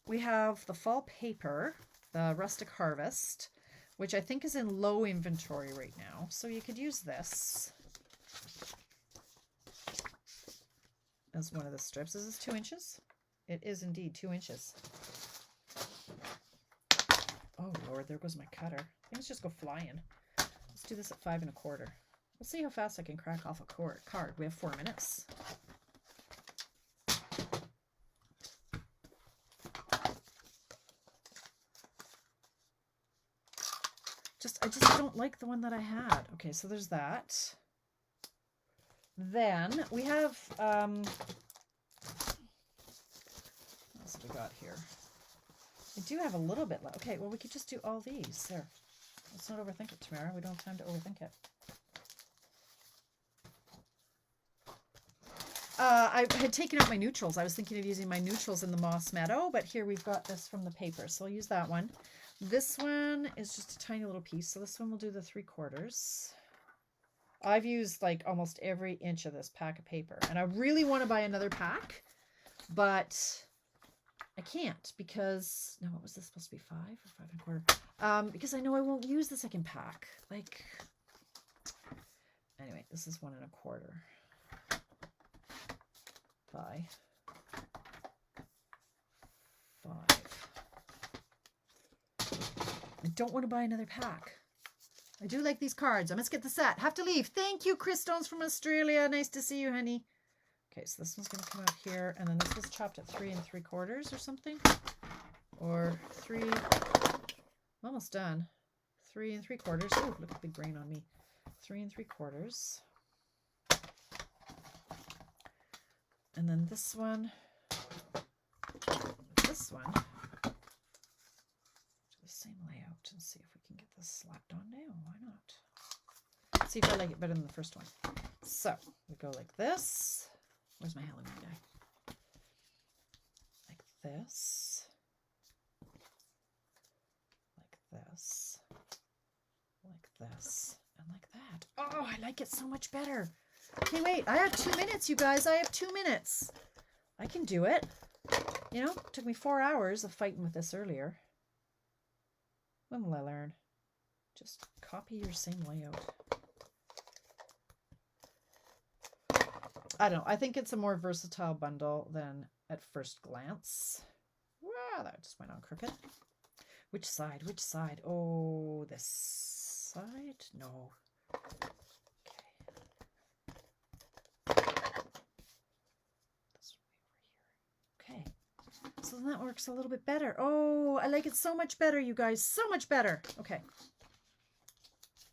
[SPEAKER 1] we have the fall paper, the Rustic Harvest, which I think is in low inventory right now. So you could use this as one of the strips. Is this 2 inches? It is indeed 2 inches. Oh Lord, there goes my cutter. Things just go flying. Let's do this at 5 1/4. We'll see how fast I can crack off a card. We have 4 minutes. I just don't like the one that I had. Okay, so there's that. Then we have, what else have we got here? I do have a little bit left. Okay, well, we could just do all these. There. Let's not overthink it, Tamara. We don't have time to overthink it. I had taken out my neutrals. I was thinking of using my neutrals in the Moss Meadow, but here we've got this from the paper, so I'll use that one. This one is just a tiny little piece, so this one will do the 3/4. I've used like almost every inch of this pack of paper, and I really want to buy another pack, but I can't because, no, what was this supposed to be, 5 or 5 1/4? Because I know I won't use the second pack. Like, anyway, this is 1 1/4 by 5. I don't want to buy another pack. I do like these cards. I must get the set. Have to leave. Thank you, Chris Stones from Australia. Nice to see you, honey. Okay, so this one's going to come out here, and then this was chopped at 3 3/4 or something. Or 3, almost done. 3 3/4. Oh, look at the big brain on me. 3 3/4. And then this one, do the same layout and see if we can get this slapped on now. Why not? Let's see if I like it better than the first one. So we go like this. Where's my Halloween guy? Like this. Like this. Like this. And like that. Oh, I like it so much better. Okay, wait, I have 2 minutes, you guys. I have 2 minutes. I can do it. You know, it took me 4 hours of fighting with this earlier. When will I learn? Just copy your same layout. I don't know. I think it's a more versatile bundle than at first glance. Wow, that just went on crooked. Which side? Which side? Oh, this side? No. So then that works a little bit better. Oh, I like it so much better, you guys. So much better. Okay.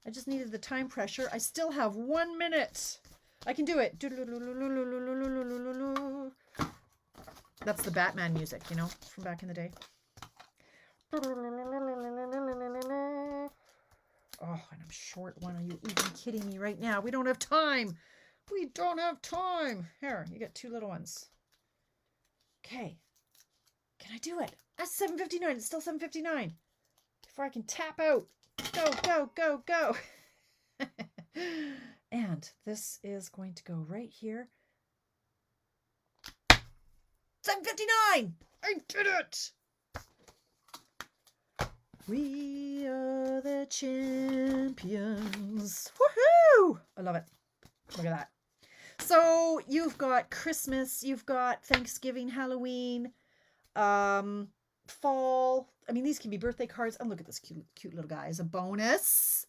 [SPEAKER 1] I just needed the time pressure. I still have 1 minute. I can do it. That's the Batman music, you know, from back in the day. Oh, and I'm short one. Are you even kidding me right now? We don't have time. We don't have time. Here, you get 2 little ones. Okay. Can I do it? That's 7:59. It's still 7:59. Before I can tap out. Go, go, go, go. And this is going to go right here. 7:59. I did it. We are the champions. Woohoo! I love it. Look at that. So you've got Christmas, you've got Thanksgiving, Halloween, fall. I mean, these can be birthday cards. And look at this cute little guy as a bonus.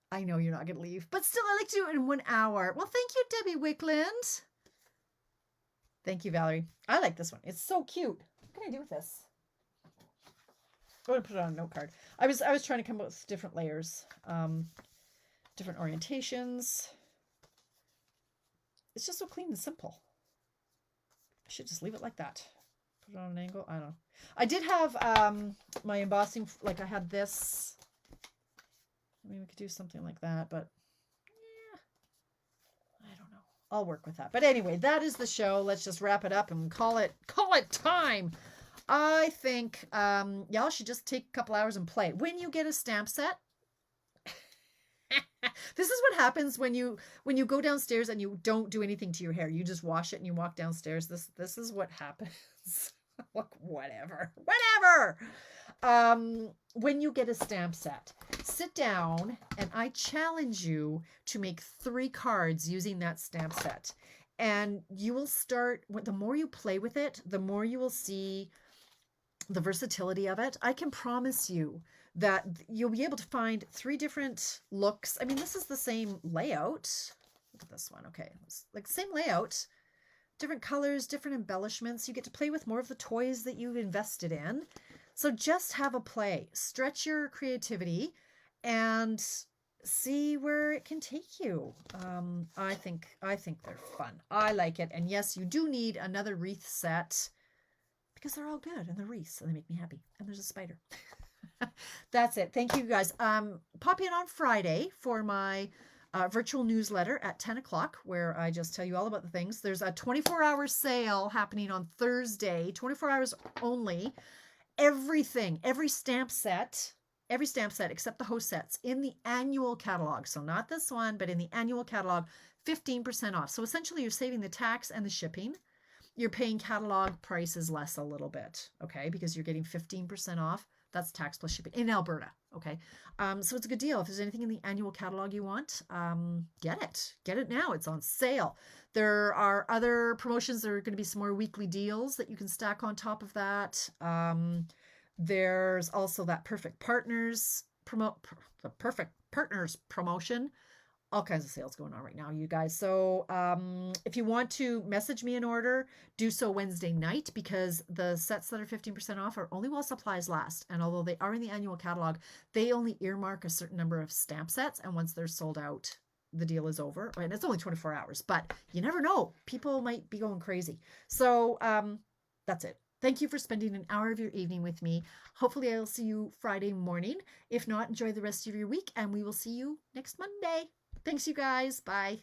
[SPEAKER 1] I know you're not going to leave, but still, I like to do it in 1 hour. Well, thank you, Debbie Wickland. Thank you, Valerie. I like this one. It's so cute. What can I do with this? I'm going to put it on a note card. I was trying to come up with different layers, different orientations. It's just so clean and simple. I should just leave it like that. Put it on an angle. I don't know. I did have my embossing, like I had this. I mean, we could do something like that, but yeah, I don't know. I'll work with that. But anyway, that is the show. Let's just wrap it up and call it time. I think y'all should just take a couple hours and play. When you get a stamp set, this is what happens when you go downstairs and you don't do anything to your hair. You just wash it and you walk downstairs. This is what happens. Look, whatever. When you get a stamp set, sit down and I challenge you to make 3 cards using that stamp set. And you will start, the more you play with it, the more you will see the versatility of it. I can promise you that you'll be able to find 3 different looks. I mean, this is the same layout. Look at this one. Okay. It's like same layout, different colors, different embellishments. You get to play with more of the toys that you've invested in. So just have a play, stretch your creativity and see where it can take you. I think they're fun. I like it. And yes, you do need another wreath set because they're all good and they're wreaths and they make me happy. And there's a spider. That's it. Thank you guys. Pop in on Friday for my virtual newsletter at 10 o'clock where I just tell you all about the things. There's a 24-hour sale happening on Thursday, 24 hours only. Everything, every stamp set except the host sets in the annual catalog. So not this one, but in the annual catalog, 15% off. So essentially you're saving the tax and the shipping. You're paying catalog prices less a little bit, okay? Because you're getting 15% off. That's tax plus shipping in Alberta, okay? So it's a good deal. If there's anything in the annual catalog you want, get it. Get it now. It's on sale. There are other promotions. There are going to be some more weekly deals that you can stack on top of that. There's also that Perfect Partners promotion. All kinds of sales going on right now, you guys. So if you want to message me an order, do so Wednesday night because the sets that are 15% off are only while supplies last. And although they are in the annual catalog, they only earmark a certain number of stamp sets. And once they're sold out, the deal is over. And it's only 24 hours, but you never know. People might be going crazy. So that's it. Thank you for spending an hour of your evening with me. Hopefully I'll see you Friday morning. If not, enjoy the rest of your week and we will see you next Monday. Thanks, you guys. Bye.